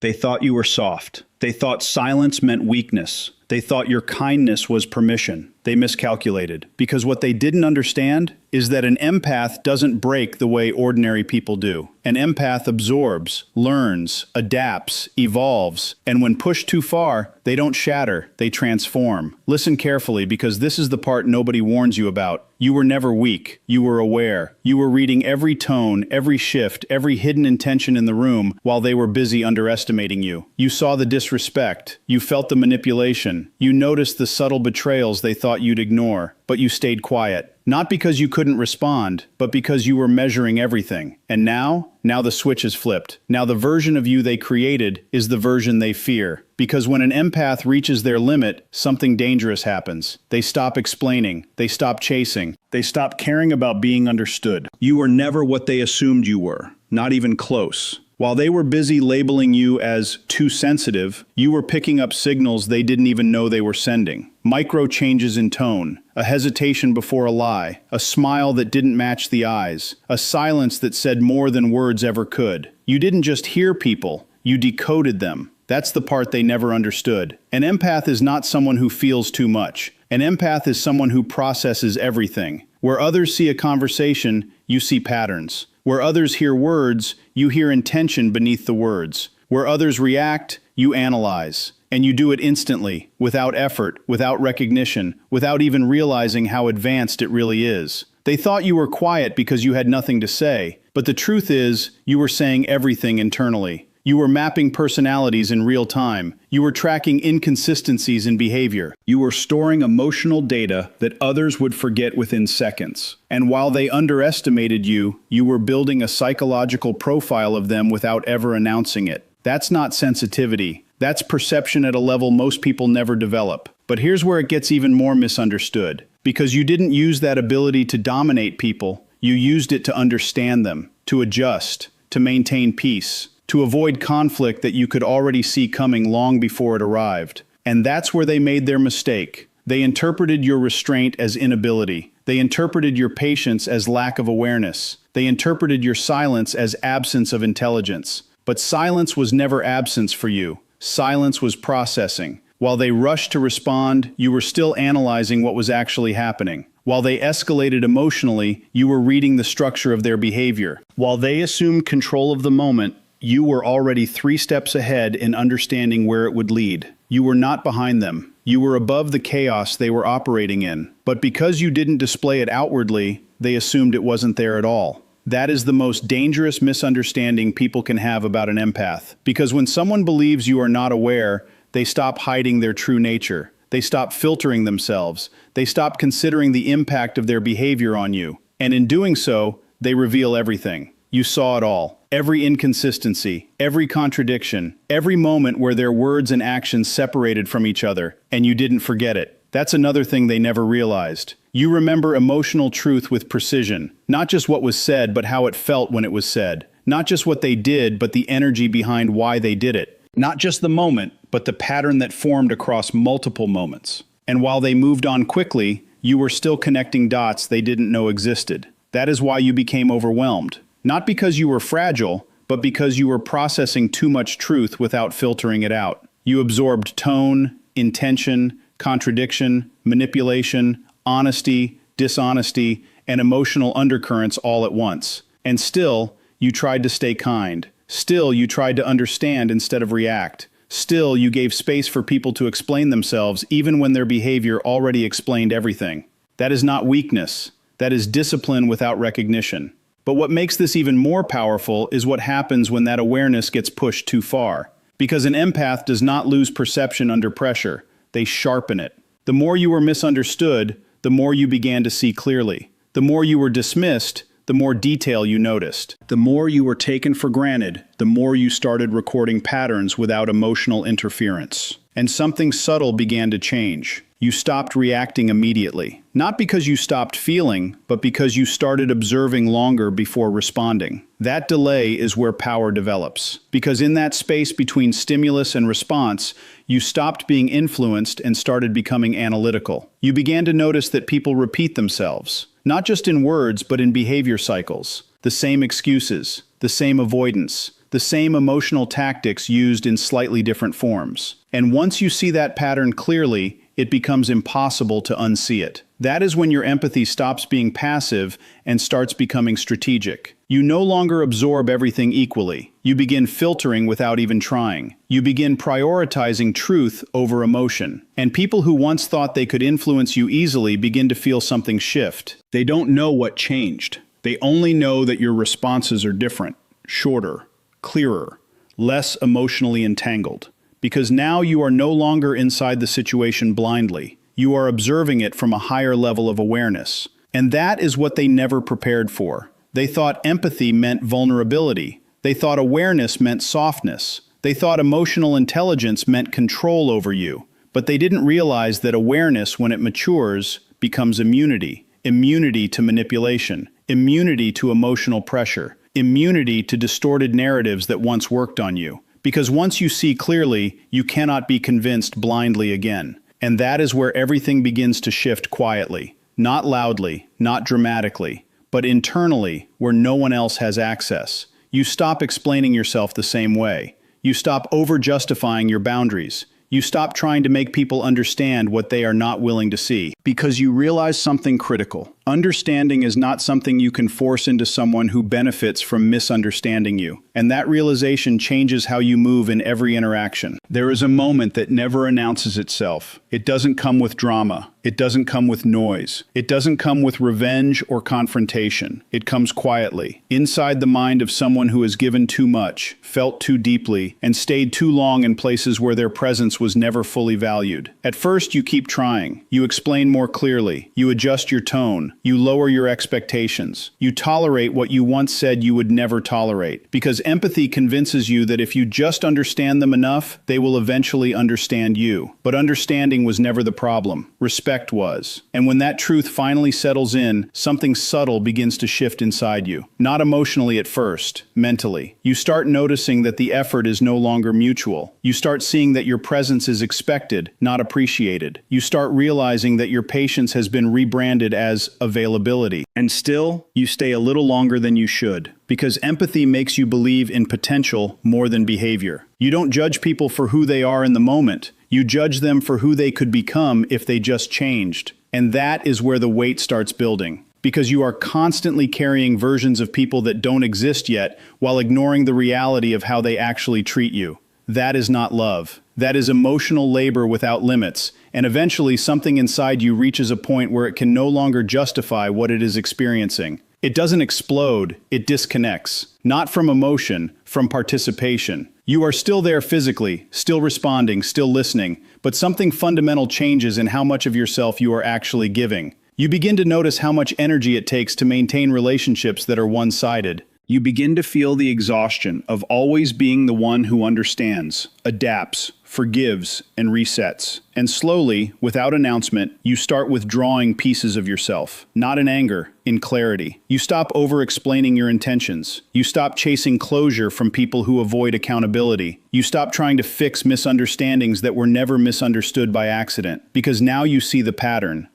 They thought you were soft. They thought silence meant weakness. They thought your kindness was permission. They miscalculated. Because what they didn't understand is that an empath doesn't break the way ordinary people do. An empath absorbs, learns, adapts, evolves, and when pushed too far, they don't shatter, they transform. Listen carefully, because this is the part nobody warns you about. You were never weak. You were aware. You were reading every tone, every shift, every hidden intention in the room while they were busy underestimating you. You saw the disrespect. You felt the manipulation. You noticed the subtle betrayals they thought you'd ignore, but you stayed quiet. Not because you couldn't respond, but because you were measuring everything. And now the switch is flipped. Now the version of you they created is the version they fear. Because when an empath reaches their limit, something dangerous happens. They stop explaining. They stop chasing. They stop caring about being understood. You were never what they assumed you were, not even close. While they were busy labeling you as too sensitive, you were picking up signals they didn't even know they were sending. Micro changes in tone, a hesitation before a lie, a smile that didn't match the eyes, a silence that said more than words ever could. You didn't just hear people, you decoded them. That's the part they never understood. An empath is not someone who feels too much. An empath is someone who processes everything. Where others see a conversation, you see patterns. Where others hear words, you hear intention beneath the words. Where others react, you analyze. And you do it instantly, without effort, without recognition, without even realizing how advanced it really is. They thought you were quiet because you had nothing to say, but the truth is, you were saying everything internally. You were mapping personalities in real time. You were tracking inconsistencies in behavior. You were storing emotional data that others would forget within seconds. And while they underestimated you, you were building a psychological profile of them without ever announcing it. That's not sensitivity. That's perception at a level most people never develop. But here's where it gets even more misunderstood. Because you didn't use that ability to dominate people, you used it to understand them, to adjust, to maintain peace, to avoid conflict that you could already see coming long before it arrived. And that's where they made their mistake. They interpreted your restraint as inability. They interpreted your patience as lack of awareness. They interpreted your silence as absence of intelligence. But silence was never absence for you. Silence was processing. While they rushed to respond, you were still analyzing what was actually happening. While they escalated emotionally, you were reading the structure of their behavior. While they assumed control of the moment, you were already 3 steps ahead in understanding where it would lead. You were not behind them. You were above the chaos they were operating in. But because you didn't display it outwardly, they assumed it wasn't there at all. That is the most dangerous misunderstanding people can have about an empath. Because when someone believes you are not aware, they stop hiding their true nature. They stop filtering themselves. They stop considering the impact of their behavior on you. And in doing so, they reveal everything. You saw it all. Every inconsistency, every contradiction, every moment where their words and actions separated from each other, and you didn't forget it. That's another thing they never realized. You remember emotional truth with precision. Not just what was said, but how it felt when it was said. Not just what they did, but the energy behind why they did it. Not just the moment, but the pattern that formed across multiple moments. And while they moved on quickly, you were still connecting dots they didn't know existed. That is why you became overwhelmed. Not because you were fragile, but because you were processing too much truth without filtering it out. You absorbed tone, intention, contradiction, manipulation, honesty, dishonesty, and emotional undercurrents all at once. And still, you tried to stay kind. Still, you tried to understand instead of react. Still, you gave space for people to explain themselves even when their behavior already explained everything. That is not weakness. That is discipline without recognition. But what makes this even more powerful is what happens when that awareness gets pushed too far. Because an empath does not lose perception under pressure. They sharpen it. The more you were misunderstood, the more you began to see clearly. The more you were dismissed, the more detail you noticed. The more you were taken for granted, the more you started recording patterns without emotional interference. And something subtle began to change. You stopped reacting immediately. Not because you stopped feeling, but because you started observing longer before responding. That delay is where power develops. Because in that space between stimulus and response, you stopped being influenced and started becoming analytical. You began to notice that people repeat themselves, not just in words, but in behavior cycles. The same excuses, the same avoidance, the same emotional tactics used in slightly different forms. And once you see that pattern clearly, it becomes impossible to unsee it. That is when your empathy stops being passive and starts becoming strategic. You no longer absorb everything equally. You begin filtering without even trying. You begin prioritizing truth over emotion. And people who once thought they could influence you easily begin to feel something shift. They don't know what changed. They only know that your responses are different, shorter, clearer, less emotionally entangled. Because now you are no longer inside the situation blindly. You are observing it from a higher level of awareness. And that is what they never prepared for. They thought empathy meant vulnerability. They thought awareness meant softness. They thought emotional intelligence meant control over you. But they didn't realize that awareness, when it matures, becomes immunity. Immunity to manipulation. Immunity to emotional pressure. Immunity to distorted narratives that once worked on you. Because once you see clearly, you cannot be convinced blindly again. And that is where everything begins to shift quietly. Not loudly, not dramatically, but internally, where no one else has access. You stop explaining yourself the same way. You stop over-justifying your boundaries. You stop trying to make people understand what they are not willing to see. Because you realize something critical. Understanding is not something you can force into someone who benefits from misunderstanding you. And that realization changes how you move in every interaction. There is a moment that never announces itself. It doesn't come with drama. It doesn't come with noise. It doesn't come with revenge or confrontation. It comes quietly, inside the mind of someone who has given too much, felt too deeply, and stayed too long in places where their presence was never fully valued. At first, you keep trying. You explain more clearly. You adjust your tone. You lower your expectations. You tolerate what you once said you would never tolerate. Because empathy convinces you that if you just understand them enough, they will eventually understand you. But understanding was never the problem. Respect was. And when that truth finally settles in, something subtle begins to shift inside you. Not emotionally at first, mentally. You start noticing that the effort is no longer mutual. You start seeing that your presence is expected, not appreciated. You start realizing that your patience has been rebranded as availability. And still, you stay a little longer than you should. Because empathy makes you believe in potential more than behavior. You don't judge people for who they are in the moment. You judge them for who they could become if they just changed. And that is where the weight starts building. Because you are constantly carrying versions of people that don't exist yet while ignoring the reality of how they actually treat you. That is not love. That is emotional labor without limits. And eventually something inside you reaches a point where it can no longer justify what it is experiencing. It doesn't explode, it disconnects. Not from emotion, from participation. You are still there physically, still responding, still listening, but something fundamental changes in how much of yourself you are actually giving. You begin to notice how much energy it takes to maintain relationships that are one-sided. You begin to feel the exhaustion of always being the one who understands, adapts, forgives, and resets. And slowly, without announcement, you start withdrawing pieces of yourself. Not in anger, in clarity. You stop over-explaining your intentions. You stop chasing closure from people who avoid accountability. You stop trying to fix misunderstandings that were never misunderstood by accident. Because now you see the pattern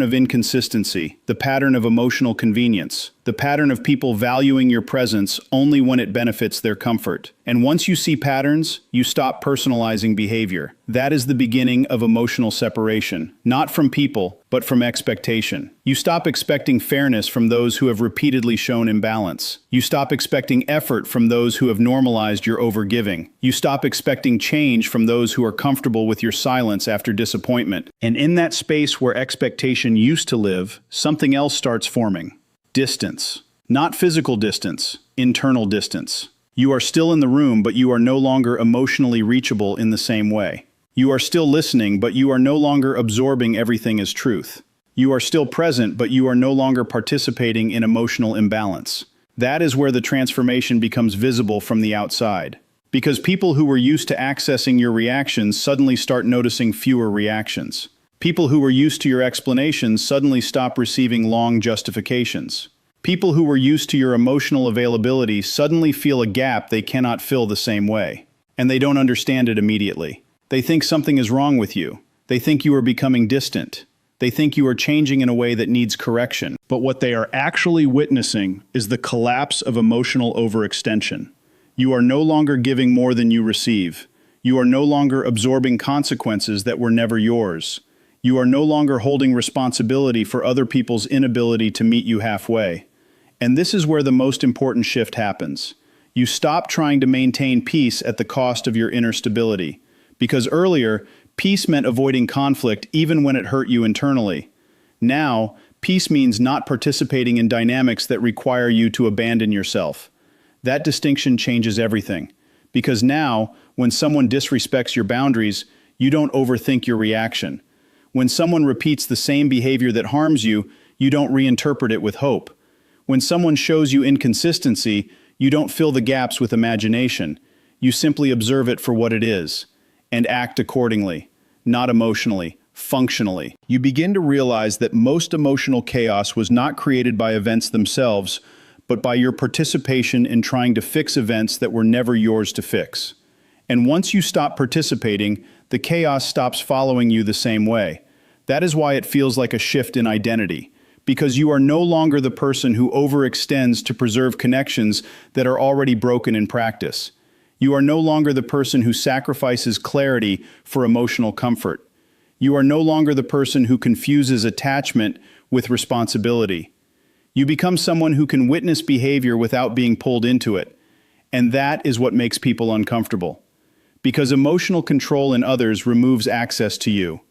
of inconsistency, the pattern of emotional convenience, the pattern of people valuing your presence only when it benefits their comfort. And once you see patterns, you stop personalizing behavior. That is the beginning of emotional separation, not from people, but from expectation. You stop expecting fairness from those who have repeatedly shown imbalance. You stop expecting effort from those who have normalized your overgiving. You stop expecting change from those who are comfortable with your silence after disappointment. And in that space where expectation used to live, something else starts forming. Distance. Not physical distance, internal distance. You are still in the room, but you are no longer emotionally reachable in the same way. You are still listening, but you are no longer absorbing everything as truth. You are still present, but you are no longer participating in emotional imbalance. That is where the transformation becomes visible from the outside. Because people who were used to accessing your reactions suddenly start noticing fewer reactions. People who were used to your explanations suddenly stop receiving long justifications. People who were used to your emotional availability suddenly feel a gap they cannot fill the same way. And they don't understand it immediately. They think something is wrong with you. They think you are becoming distant. They think you are changing in a way that needs correction. But what they are actually witnessing is the collapse of emotional overextension. You are no longer giving more than you receive. You are no longer absorbing consequences that were never yours. You are no longer holding responsibility for other people's inability to meet you halfway. And this is where the most important shift happens. You stop trying to maintain peace at the cost of your inner stability. Because earlier, peace meant avoiding conflict even when it hurt you internally. Now, peace means not participating in dynamics that require you to abandon yourself. That distinction changes everything. Because now, when someone disrespects your boundaries, you don't overthink your reaction. When someone repeats the same behavior that harms you, you don't reinterpret it with hope. When someone shows you inconsistency, you don't fill the gaps with imagination. You simply observe it for what it is, and act accordingly, not emotionally, functionally. You begin to realize that most emotional chaos was not created by events themselves, but by your participation in trying to fix events that were never yours to fix. And once you stop participating, the chaos stops following you the same way. That is why it feels like a shift in identity, because you are no longer the person who overextends to preserve connections that are already broken in practice. You are no longer the person who sacrifices clarity for emotional comfort. You are no longer the person who confuses attachment with responsibility. You become someone who can witness behavior without being pulled into it. And that is what makes people uncomfortable. Because emotional control in others removes access to you.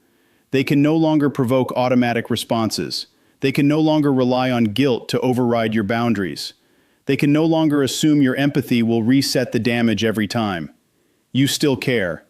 They can no longer provoke automatic responses. They can no longer rely on guilt to override your boundaries. They can no longer assume your empathy will reset the damage every time. You still care.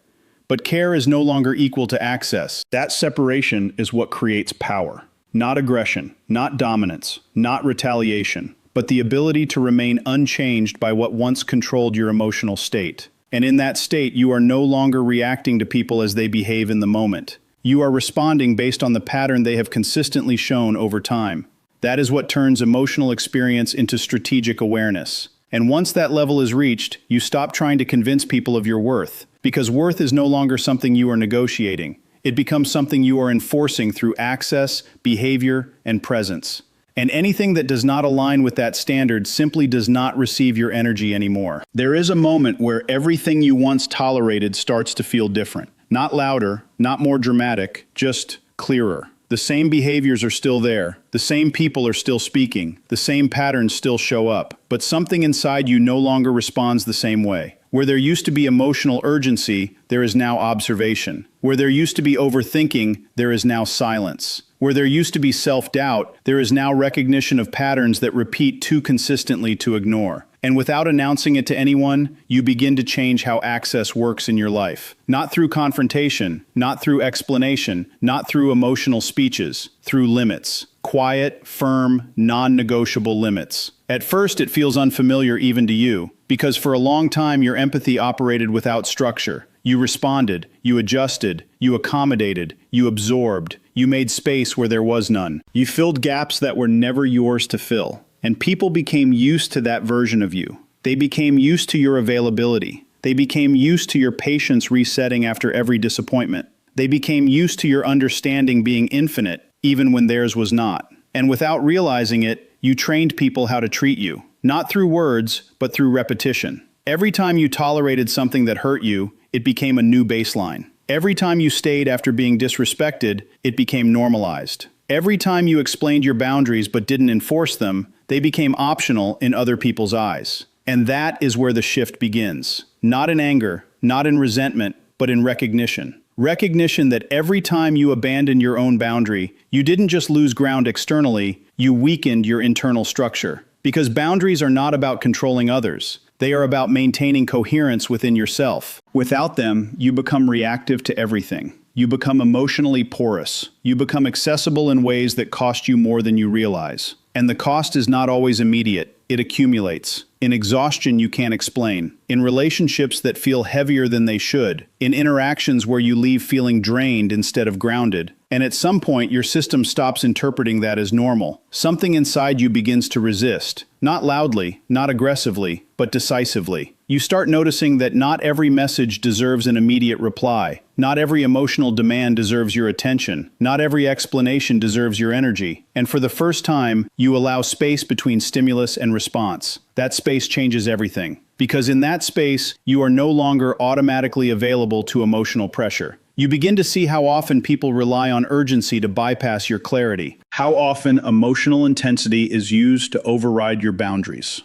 But care is no longer equal to access. That separation is what creates power. Not aggression, not dominance, not retaliation, but the ability to remain unchanged by what once controlled your emotional state. And in that state, you are no longer reacting to people as they behave in the moment. You are responding based on the pattern they have consistently shown over time. That is what turns emotional experience into strategic awareness. And once that level is reached, you stop trying to convince people of your worth. Because worth is no longer something you are negotiating. It becomes something you are enforcing through access, behavior, and presence. And anything that does not align with that standard simply does not receive your energy anymore. There is a moment where everything you once tolerated starts to feel different. Not louder, not more dramatic, just clearer. The same behaviors are still there. The same people are still speaking. The same patterns still show up. But something inside you no longer responds the same way. Where there used to be emotional urgency, there is now observation. Where there used to be overthinking, there is now silence. Where there used to be self-doubt, there is now recognition of patterns that repeat too consistently to ignore. And without announcing it to anyone, you begin to change how access works in your life. Not through confrontation, not through explanation, not through emotional speeches, through limits. Quiet, firm, non-negotiable limits. At first, it feels unfamiliar even to you, because for a long time your empathy operated without structure. You responded, you adjusted, you accommodated, you absorbed, you made space where there was none. You filled gaps that were never yours to fill. And people became used to that version of you. They became used to your availability. They became used to your patience resetting after every disappointment. They became used to your understanding being infinite, even when theirs was not. And without realizing it, you trained people how to treat you. Not through words, but through repetition. Every time you tolerated something that hurt you, it became a new baseline. Every time you stayed after being disrespected, it became normalized. Every time you explained your boundaries but didn't enforce them, they became optional in other people's eyes. And that is where the shift begins. Not in anger, not in resentment, but in recognition. Recognition that every time you abandoned your own boundary, you didn't just lose ground externally, you weakened your internal structure. Because boundaries are not about controlling others. They are about maintaining coherence within yourself. Without them, you become reactive to everything. You become emotionally porous. You become accessible in ways that cost you more than you realize. And the cost is not always immediate. It accumulates. In exhaustion you can't explain. In relationships that feel heavier than they should. In interactions where you leave feeling drained instead of grounded. And at some point, your system stops interpreting that as normal. Something inside you begins to resist. Not loudly, not aggressively, but decisively. You start noticing that not every message deserves an immediate reply. Not every emotional demand deserves your attention. Not every explanation deserves your energy. And for the first time, you allow space between stimulus and response. That space changes everything. because in that space, you are no longer automatically available to emotional pressure. You begin to see how often people rely on urgency to bypass your clarity. How often emotional intensity is used to override your boundaries.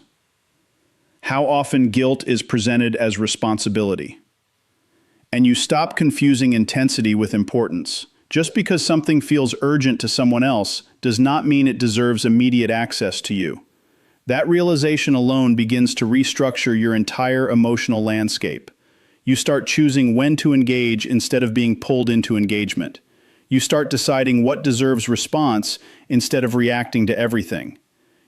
How often guilt is presented as responsibility. And you stop confusing intensity with importance. Just because something feels urgent to someone else does not mean it deserves immediate access to you. That realization alone begins to restructure your entire emotional landscape. You start choosing when to engage instead of being pulled into engagement. You start deciding what deserves response instead of reacting to everything.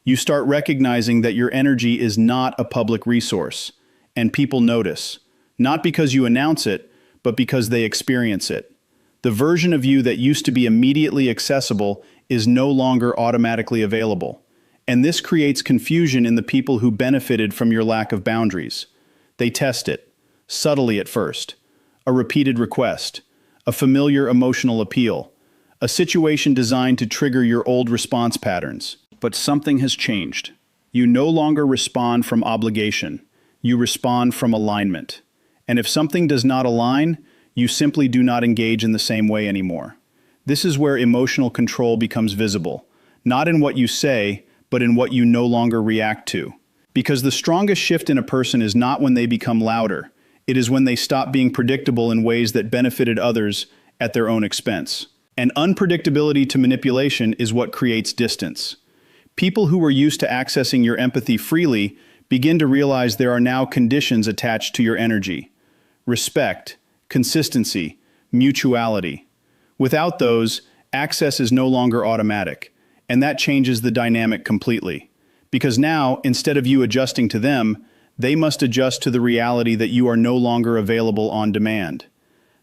You start recognizing that your energy is not a public resource, and people notice, not because you announce it, but because they experience it. The version of you that used to be immediately accessible is no longer automatically available. And this creates confusion in the people who benefited from your lack of boundaries. They test it, subtly at first. A repeated request, a familiar emotional appeal, a situation designed to trigger your old response patterns. But something has changed. You no longer respond from obligation. You respond from alignment. And if something does not align, you simply do not engage in the same way anymore. This is where emotional control becomes visible, not in what you say, but in what you no longer react to. Because the strongest shift in a person is not when they become louder. It is when they stop being predictable in ways that benefited others at their own expense. And unpredictability to manipulation is what creates distance. People who were used to accessing your empathy freely begin to realize there are now conditions attached to your energy. Respect, consistency, mutuality. Without those, access is no longer automatic, and that changes the dynamic completely. Because now, instead of you adjusting to them, they must adjust to the reality that you are no longer available on demand.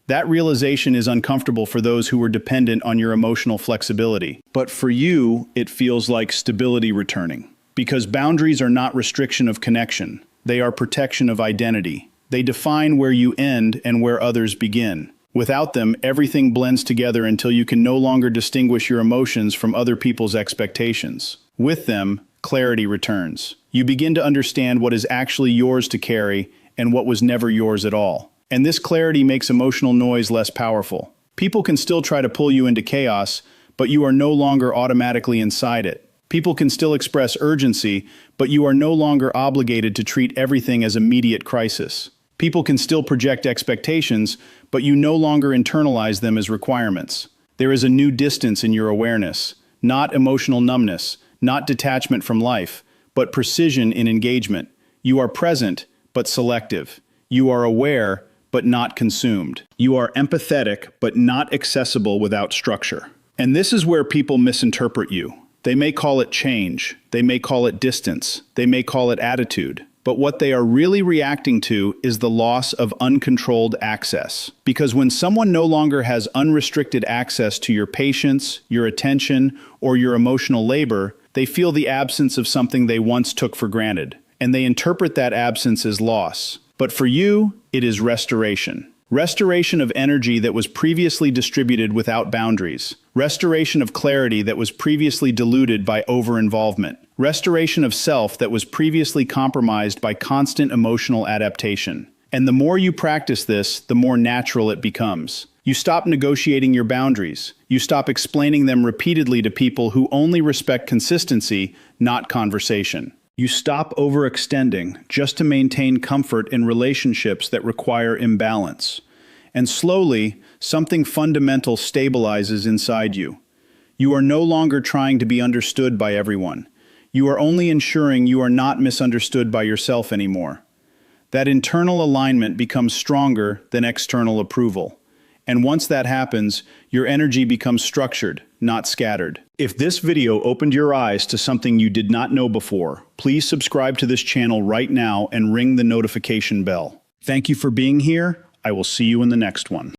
That realization is uncomfortable for those who were dependent on your emotional flexibility. But for you, it feels like stability returning. Because boundaries are not restriction of connection. They are protection of identity. They define where you end and where others begin. Without them, everything blends together until you can no longer distinguish your emotions from other people's expectations. With them, clarity returns. You begin to understand what is actually yours to carry and what was never yours at all. And this clarity makes emotional noise less powerful. People can still try to pull you into chaos, but you are no longer automatically inside it. People can still express urgency, but you are no longer obligated to treat everything as immediate crisis. People can still project expectations, but you no longer internalize them as requirements. There is a new distance in your awareness, not emotional numbness, not detachment from life, but precision in engagement. You are present, but selective. You are aware, but not consumed. You are empathetic, but not accessible without structure. And this is where people misinterpret you. They may call it change, they may call it distance, they may call it attitude. But what they are really reacting to is the loss of uncontrolled access. Because when someone no longer has unrestricted access to your patience, your attention, or your emotional labor, they feel the absence of something they once took for granted. And they interpret that absence as loss. But for you, it is restoration. Restoration of energy that was previously distributed without boundaries. Restoration of clarity that was previously diluted by over-involvement. Restoration of self that was previously compromised by constant emotional adaptation. And the more you practice this, the more natural it becomes. You stop negotiating your boundaries. You stop explaining them repeatedly to people who only respect consistency, not conversation. You stop overextending just to maintain comfort in relationships that require imbalance. And slowly, something fundamental stabilizes inside you. You are no longer trying to be understood by everyone. You are only ensuring you are not misunderstood by yourself anymore. That internal alignment becomes stronger than external approval. And once that happens, your energy becomes structured, not scattered. If this video opened your eyes to something you did not know before, please subscribe to this channel right now and ring the notification bell. Thank you for being here. I will see you in the next one.